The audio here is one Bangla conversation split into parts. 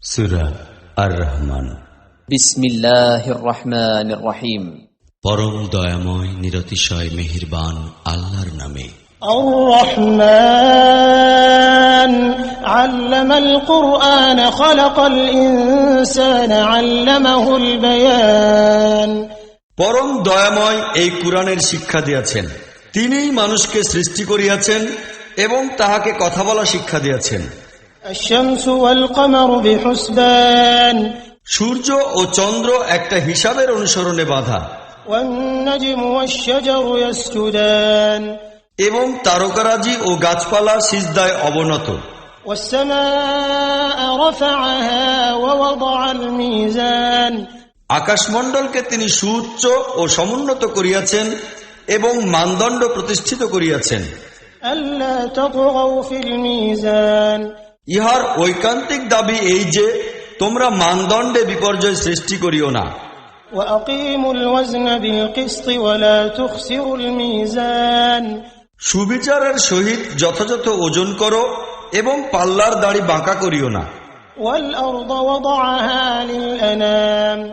সূরা আর-রহমান। বিসমিল্লাহির রহমানির রহিম। পরম দয়াময় নিরতিশয় মেহেরবান আল্লাহর নামে। আর-রহমান আল্লামাল কুরআন খালাকাল ইনসানা আল্লামাহুল বায়ান। পরম দয়াময় এই কুরআনের শিক্ষা দিয়েছেন। তিনিই মানুষকে সৃষ্টি করিয়াছেন এবং তাহাকে কথা বলা শিক্ষা দিয়েছেন। আশ-শামসু ওয়াল কমারু বিহুসবান। সূর্য ও চন্দ্র একটা হিসাবের অনুসরণে বাঁধা। ওয়ান-নাজমু ওয়াশ-শাজারু ইয়াসজুদান। এবং তারকারাজি ও গাছপালা সিজদায় অবনত। ওয়াস-সামাআ রাফা'আহা ওয়া ওয়াদা'আল মিজান। আকাশমণ্ডলকে তিনি সুউচ্চ ও সমুন্নত করিয়াছেন এবং মানদণ্ড প্রতিষ্ঠিত করিয়াছেন। আল্লা তাতগাউ ফিল মিজান। ইহার ঐকান্তিক দাবি এই যে তোমরা মানদণ্ডে বিপর্যয় সৃষ্টি করিও না। ওয়াকিমুল ওয়াজনা বিল কিসত ওয়া লা তুখসিরুল মিজান। সুবিচারের সহিত যথাযথ ওজন করো এবং পাল্লার দাড়ি বাঁকা করিও না। ওয়াল আরদা ওয়াদা'আহা লিল আনাম।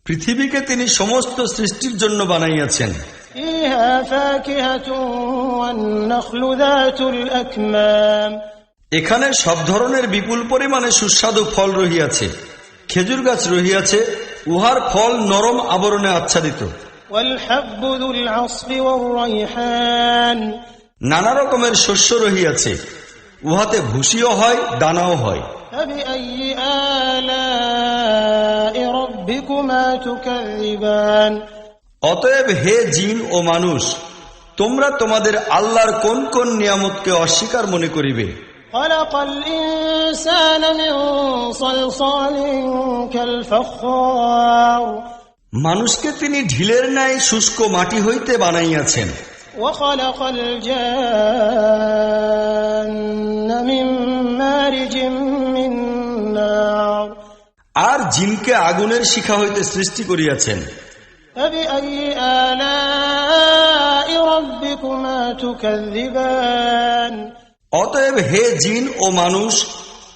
পৃথিবীকে তিনি সমস্ত সৃষ্টির জন্য বানাইয়াছেন। ফিহা ফাকিহাতুন ওয়ান নাখলু যাতুল আকমাম। এখানে সব ধরনের বিপুল পরিমাণে সুস্বাদু ফল রহিয়াছে। খেজুর গাছ রহিয়াছে, উহার ফল নরম আবরণে আচ্ছাদিত। ওয়াল হাব্বু যুল আসফি ওয়ার রাইহান। নানা রকমের শস্য রহিয়াছে, উহাতে ভুসিও হয়, দানাও হয়। ফাবিআইয়ি আলা'i রাব্বিকুমা তুকাযযিবান। অতএব হে জিন ও মানুষ, তোমরা তোমাদের আল্লাহর কোন কোন নিয়ামতকে অস্বীকার মনে করিবে? খালাকাল ইনসানা মিন সালসালিন কাল ফাখখার। মানুষকে তিনি ঢিলের ন্যায় শুষ্ক মাটি হইতে বানাইয়াছেন। ওয়া খালাকাল জান্না মিন মারিজিম মিন নার। আর জিনকে আগুনের শিখা হইতে সৃষ্টি করিয়াছেন। ফাবিআইয়ি আলা'i রাব্বিকুমা তুকাযযিবান। অতএব হে জিন ও মানুষ,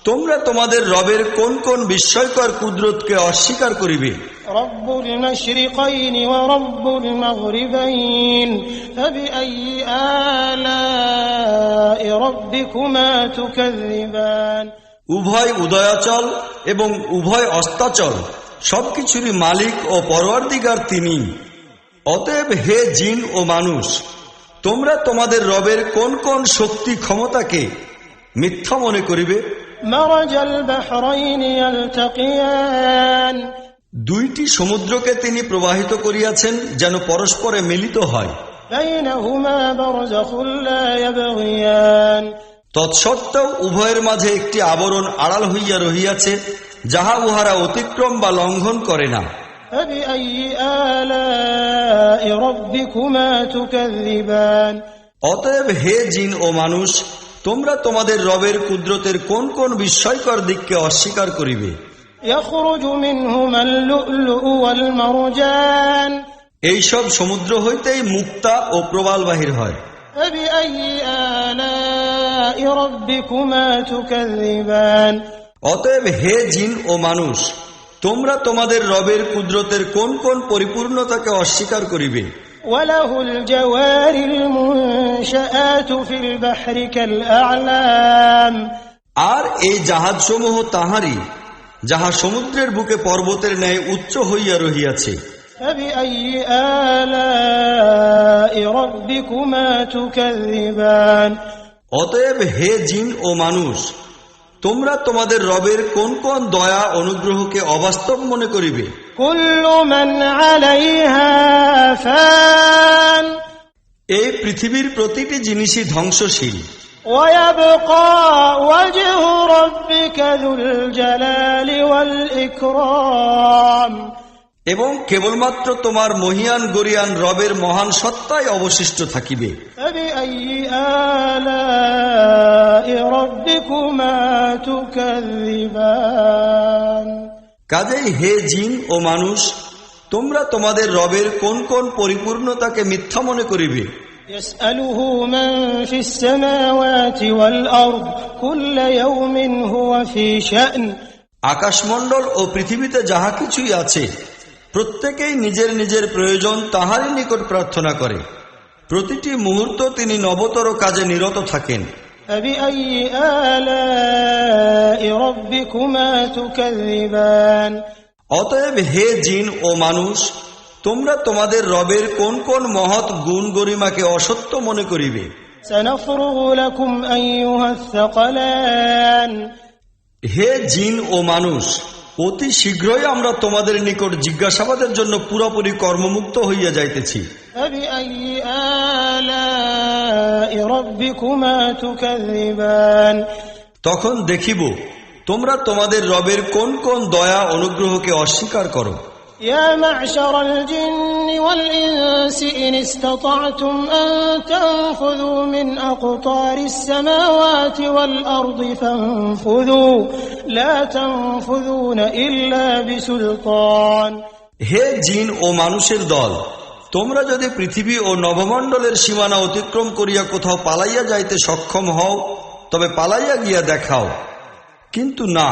তোমরা তোমাদের রবের কোন কোন বিস্ময়কর কুদরতকে অস্বীকার করিবে? রব্বুল মাশরিকাইন ওয়া রব্বুল মাগরিবাইন। ফাবিআইয়ি আলা'i রাব্বিকুমা তুকাযযিবান। উভয় উদয়াচল এবং উভয় অস্তাচল সবকিছুরই মালিক ও পরওয়ারদিগার তিনি। অতএব হে জিন ও মানুষ, তোমরা তোমাদের রবের কোন কোন শক্তি ক্ষমতাকে মিথ্যা মনে করিবে? মারাজাল বাহরাইন ইয়ালতাকিয়ান। দুইটি সমুদ্রকে তিনি প্রবাহিত করিয়াছেন যেন পরস্পরে মিলিত হয়। বাইনাহুমা বারযাখুন লা ইয়াবগিয়ান। তৎসত্ত্বেও উভয়ের মাঝে একটি আবরণ আড়াল হইয়া রহিয়াছে, যাহা উহারা অতিক্রম বা লঙ্ঘন করে না। ফাবিআইয়ি আলা'i রাব্বিকুমা তুকাযযিবান। অতএব হে জিন ও মানুষ, তোমরা তোমাদের রবের কুদরতের কোন কোন বিস্ময়কর দিককে অস্বীকার করিবে? ইয়াখরুজু মিনহুমাল লু'লু'ু ওয়াল মারজান। এইসব সমুদ্র হইতেই মুক্তা ও প্রবাল বাহির হয়। ফাবিআইয়ি আলা'i রাব্বিকুমা তুকাযযিবান। অতএব হে জিন ও মানুষ, তোমরা তোমাদের রবের কুদরতের কোন কোন পরিপূর্ণতাকে অস্বীকার করিবে? ওয়ালাহুল জাওয়ারিল মুনশাআতু ফিল বাহরি কাল আ'লাম। আর এই জাহাজসমূহ তাহারই, যাহা সমুদ্রের বুকে পর্বতের ন্যায় উচ্চ হইয়া রহিয়াছে। ফাবিআইয়ি আলা'i রাব্বিকুমা তুকাযযিবান। অতএব হে জিন ও মানুষ, তোমরা তোমাদের রবের কোন কোন দয়া অনুগ্রহকে অবাস্তব মনে করিবে? কুল্লু মান আলাইহা ফান। এই পৃথিবীর প্রতিটি জিনিসই ধ্বংসশীল। ওয়া ইয়াবকা ওয়াজহু রাব্বিকা যুল জালালি ওয়াল ইকরাম। এবং কেবলমাত্র তোমার মহিয়ান গরিয়ান রবের মহান সত্তাই অবশিষ্ট থাকিবে। ফাবিআইয়ি আলা'i রাব্বিকুমা তুকাযযিবান। কাজেই হে জিন ও মানুষ, তোমরা তোমাদের রবের কোন কোন পরিপূর্ণতাকে মিথ্যা মনে করিবে? ইয়াসআলুহু মান ফিস সামাওয়াতি ওয়াল আরদ কুল্লু ইয়াওমিন হুয়া ফি শা'n। আকাশমণ্ডল ও পৃথিবীতে যাহা কিছুই আছে প্রত্যেকেই নিজের নিজের প্রয়োজন তাহারই নিকট প্রার্থনা করে। প্রতিটি মুহূর্ত তিনি নবতর কাজে নিরত থাকেন। فبأي آلاء ربكما تكذبان অতএব হে জিন ও মানুষ, তোমরা তোমাদের রবের কোন কোন মহৎ গুণ গরিমাকে অসত্য মনে করিবে? سنفرغ لكم أيها الثقلان হে জিন ও মানুষ, অতি শীঘ্রই আমরা তোমাদের নিকট জিজ্ঞাসাবাদের জন্য পুরোপুরি কর্মমুক্ত হইয়া যাইতেছি। فبأي آلاء ربكما تكذبان তখন দেখিব তোমরা তোমাদের রবের কোন কোন দয়া অনুগ্রহকে অস্বীকার করো। يا معشر الجن والإنس إن استطعتم أن تنفذوا من أقطار السماوات والأرض فانفذوا لا تنفذون إلا بسلطان হে জিন ও মানুষের দল, তোমরা যদি পৃথিবী ও নবমণ্ডলের সীমানা অতিক্রম করিয়া কোথাও পালাইয়া যাইতে সক্ষম হও তবে পালাইয়া গিয়া দেখাও, কিন্তু না,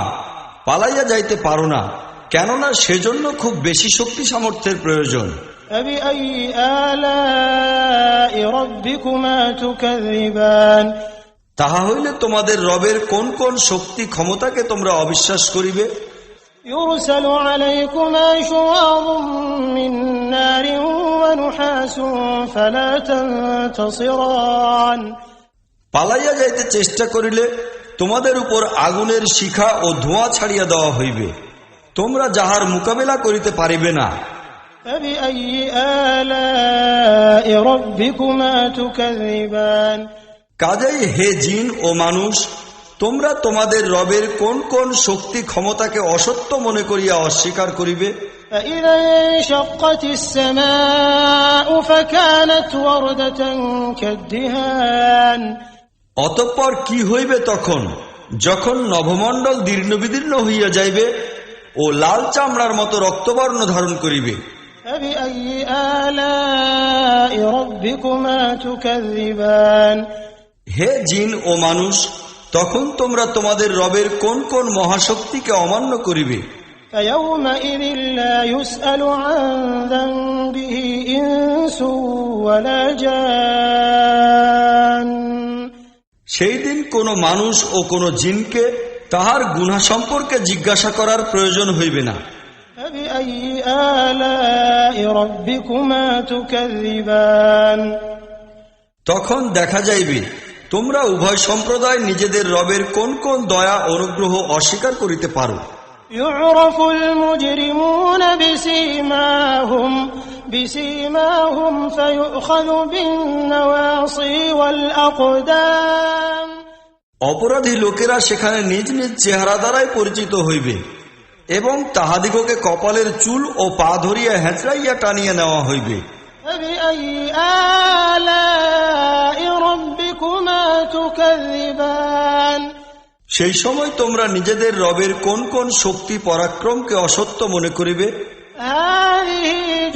পালাইয়া যাইতে পারো না, কেননা সেজন্য খুব বেশি শক্তি সামর্থ্যের প্রয়োজন। فبأي آلاء ربكما تكذبان তাহা হইলে তোমাদের রবের কোন কোন শক্তি ক্ষমতাকে তোমরা অবিশ্বাস করিবে? يرسل عليكما شواظ من نار ونحاس فلا تنتصران পালাইয়া যাইতে চেষ্টা করিলে তোমাদের উপর আগুনের শিখা ও ধোঁয়া ছাড়িয়া দেওয়া হইবে, তোমরা যাহার মোকাবেলা করিতে পারিবে না। فبأي آلاء ربكما تكذبان কাজেই হে জিন ও মানুষ, তোমরা তোমাদের রবের কোন কোন শক্তি ক্ষমতাকে অসত্য মনে করিয়া অস্বীকার করিবে? فإذا انشقت السماء فكانت وردة كالدهان অতঃপর কি হইবে তখন, যখন নভমণ্ডল দীর্ণবিদীর্ণ হইয়া যাইবে ও লাল চামড়ার মতো রক্তবর্ণ ধারণ করিবে? فبأي آلاء ربكما تكذبان হে জিন ও মানুষ, তখন তোমরা তোমাদের রবের কোন কোন মহাশক্তিকে অমান্য করিবে? فيومئذ لا يسأل عن ذنبه إنس ولا جان সেই দিন কোন মানুষ ও কোন জিনকে তাহার গুনাহ সম্পর্কে জিজ্ঞাসা করার প্রয়োজন হইবে না। فبأي آلاء ربكما تكذبان তখন দেখা যাইবে তোমরা উভয় সম্প্রদায় নিজেদের রবের কোন কোন দয়া অনুগ্রহ অস্বীকার করিতে পারো। يعرف المجرمون بسيماهم فيؤخذ بالنواصي والأقدام অপরাধী লোকেরা সেখানে নিজ নিজ চেহারা দ্বারাই পরিচিত হইবে এবং তাহাদিগকে কপালের চুল ও পা ধরিয়া হেঁচড়াইয়া টানিয়া নেওয়া হইবে। فبأي آلاء ربكما تكذبان সেই সময় তোমরা নিজেদের রবের কোন কোন শক্তি পরাক্রমকে অসত্য মনে করিবে? هذه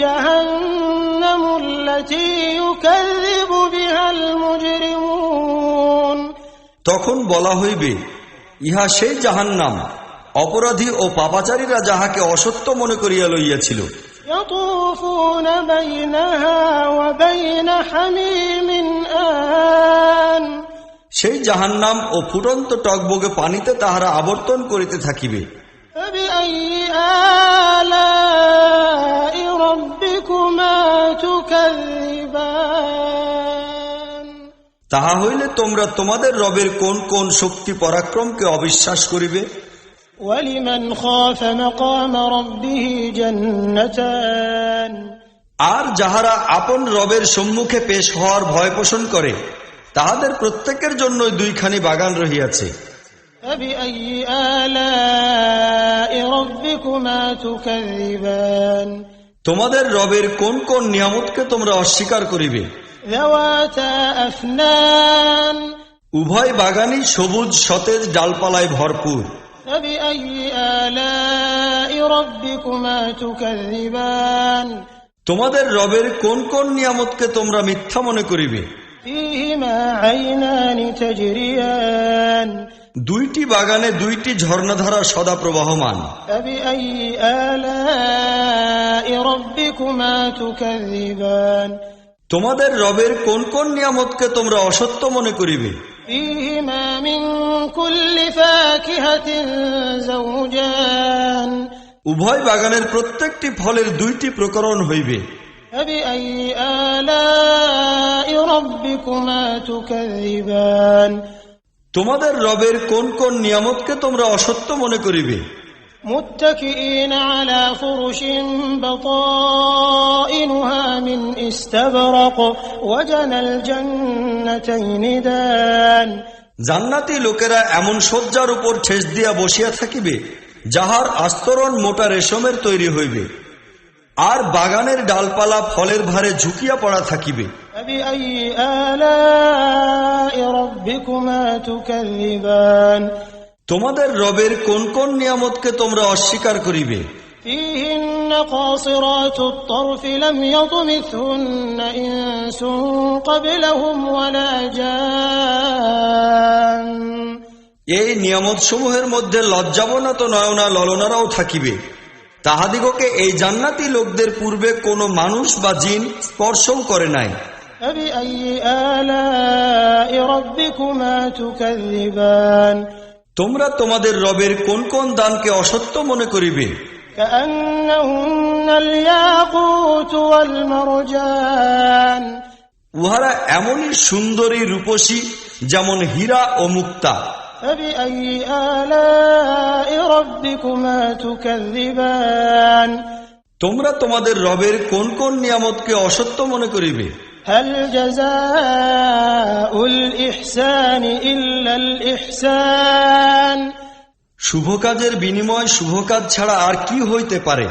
جهنم التي يكذب بها المجرمون তখন বলা হইবে, ইহা সেই জাহান্নাম, অপরাধী ও পাপাচারীরা যাহাকে অসত্য মনে করিয়া লইয়াছিল। يطوفون بينها وبين حميم آن সেই জাহান্নাম ও ফুটন্ত টকবগে পানিতে তাহারা আবর্তন করিতে থাকিবে। فبأي آلاء ربكما تكذبان তাহা হইলে তোমরা তোমাদের রবের কোন কোন শক্তি পরাক্রমকে অবিশ্বাস করিবে? ولمن خاف مقام ربه جنتان আর যাহারা আপন রবের সম্মুখে পেশ হওয়ার ভয় পোষণ করে তাহাদের প্রত্যেকের জন্য দুইখানি বাগান রহিয়াছে। فبأي آلاء ربكما تكذبان তোমাদের রবের কোন কোন নিয়ামতকে তোমরা অস্বীকার করিবে? ذواتا أفنان উভয় বাগানই সবুজ সতেজ ডালপালায় ভরপুর। فبأي آلاء ربكما تكذبان তোমাদের রবের কোন কোন নিয়ামতকে তোমরা মিথ্যা মনে করিবে? فيهما عينان تجريان দুইটি বাগানে দুইটি ঝর্ণাধারা সদা প্রবাহমান। فبأي آلاء ربكما تكذبان তোমাদের রবের কোন কোন নিয়ামতকে তোমরা অসত্য মনে করিবে? فيهما من كل فاكهة زوجان উভয় বাগানের প্রত্যেকটি ফলের দুইটি প্রকরণ হইবে। فبأي آلاء ربكما تكذبان তোমাদের রবের কোন কোন নিয়ামতকে তোমরা অসত্য মনে করিবে? متكئين على فرش بطائنها من استبرق وجنى الجنتين دان জান্নাতি লোকেরা এমন শয্যার উপর ঠেস দিয়া বসিয়া থাকিবে যাহার আস্তরণ মোটা রেশমের তৈরি হইবে, আর বাগানের ডালপালা ফলের ভারে ঝুঁকিয়া পড়া থাকিবে। فبأي آلاء ربكما تكذبان তোমাদের রবের কোন কোন নিয়ামতকে তোমরা অস্বীকার করিবে? فيهن قاصرات الطرف لم يطمثهن إنس قبلهم ولا جان এই নিয়ামত সমূহের মধ্যে লজ্জাবনত নয়না ললনারাও থাকিবে, তাহাদিগকে এই জান্নাতি লোকদের পূর্বে কোনো মানুষ বা জিন স্পর্শও করে নাই। فبأي آلاء ربكما تكذبان তোমরা তোমাদের রবের কোন কোন দানকে অসত্য মনে করিবে? كأنهن الياقوت والمرجان উহারা এমনই সুন্দরী রূপসী যেমন হীরা ও মুক্তা। فبأي آلاء ربكما تكذبان তোমরা তোমাদের রবের কোন কোন নিয়ামতকে অসত্য মনে করিবে? هل جزاء الإحسان إلا الإحسان শুভ কাজের বিনিময় শুভ কাজ ছাড়া আর কি হইতে পারে?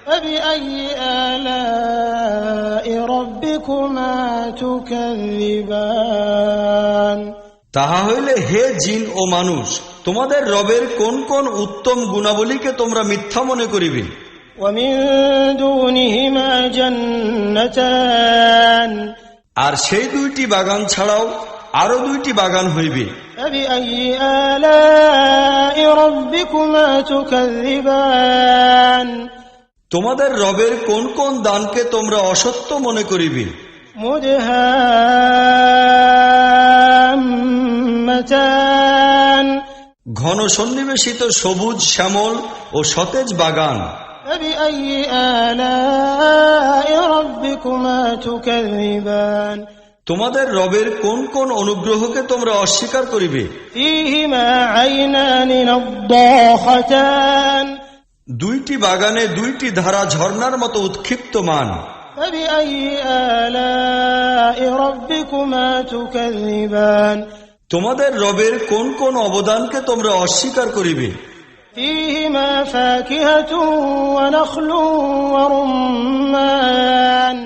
فبأي آلاء ربكما تكذبان তাহা হইলে হে জিন ও মানুষ, তোমাদের রবের কোন কোন উত্তম গুণাবলীকে তোমরা মিথ্যা মনে করিবে? ومن دونهما جنتان আর সেই দুইটি বাগান ছাড়াও আরো দুইটি বাগান হইবে। فبأي آلاء ربكما تكذبان তোমাদের রবের কোন কোন দানকে তোমরা অসত্য মনে করিবে? مدهامتان ঘন সন্নিবেশিত সবুজ শ্যামল ও সতেজ বাগান। فبأي آلاء ربكما تكذبان তোমাদের রবের কোন কোন অনুগ্রহকে তোমরা অস্বীকার করিবে? فيهما عينان نضاختان দুইটি বাগানে দুইটি ধারা ঝর্ণার মতো উৎক্ষিপ্তমান। فبأي آلاء ربكما تكذبان তোমাদের রবের কোন কোন অবদানকে তোমরা অস্বীকার করিবে? فيهما فاكهة ونخل ورمان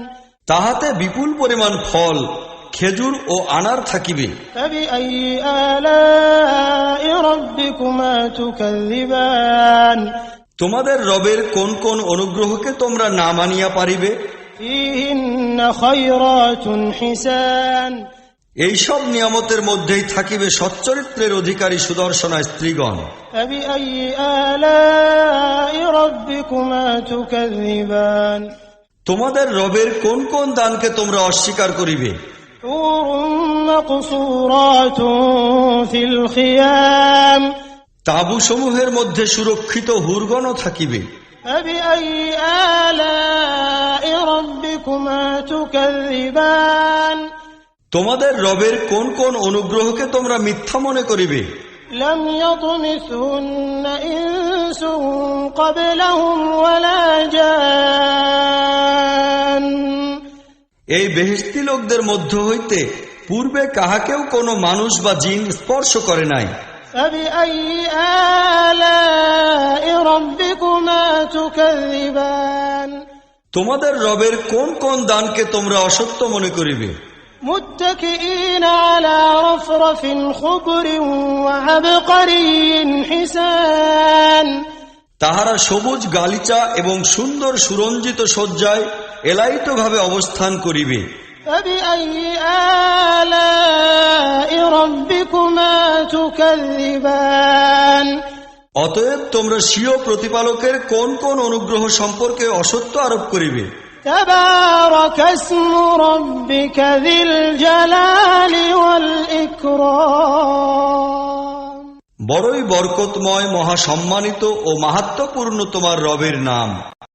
তাহাতে বিপুল পরিমাণ ফল, খেজুর ও আনার থাকিবে। فبأي آلاء ربكما تكذبان তোমাদের রবের কোন কোন অনুগ্রহকে তোমরা না মানিয়া পারিবে? فيهن خيرات حسان এইসব নিয়ামতের মধ্যেই থাকিবে সচ্চরিত্রের অধিকারী সুদর্শনা স্ত্রীগণ। فبأي آلاء ربكما تكذبان তোমাদের রবের কোন কোন দানকে তোমরা অস্বীকার করিবে? حور مقصورات في الخيام তাঁবুসমূহের মধ্যে সুরক্ষিত হুরগণও থাকিবে। فبأي آلاء ربكما تكذبان তোমাদের রবের কোন কোন অনুগ্রহকে তোমরা মিথ্যা মনে করিবে? لم يطمثهن إنس قبلهم ولا جان এই বেহেশতি লোকদের মধ্য হইতে পূর্বে কাহাকেও কোনো মানুষ বা জিন স্পর্শ করে নাই। فبأي آلاء ربكما تكذبان তোমাদের রবের কোন কোন দানকে তোমরা অসত্য মনে করিবে? متكئين على رفرف خضر وعبقري حسان তাহারা সবুজ গালিচা এবং সুন্দর সুরঞ্জিত শয্যায় এলায়িত ভাবে অবস্থান করিবে। فبأي آلاء ربكما تكذبان অতএব তোমরা স্বীয় প্রতিপালকের কোন কোন অনুগ্রহ সম্পর্কে অসত্য আরোপ করিবে? تبارك اسم ربك ذي الجلال والإكرام বড়ই বরকতময়, মহা সম্মানিত ও মাহাত্ম্যপূর্ণ তোমার রবের নাম।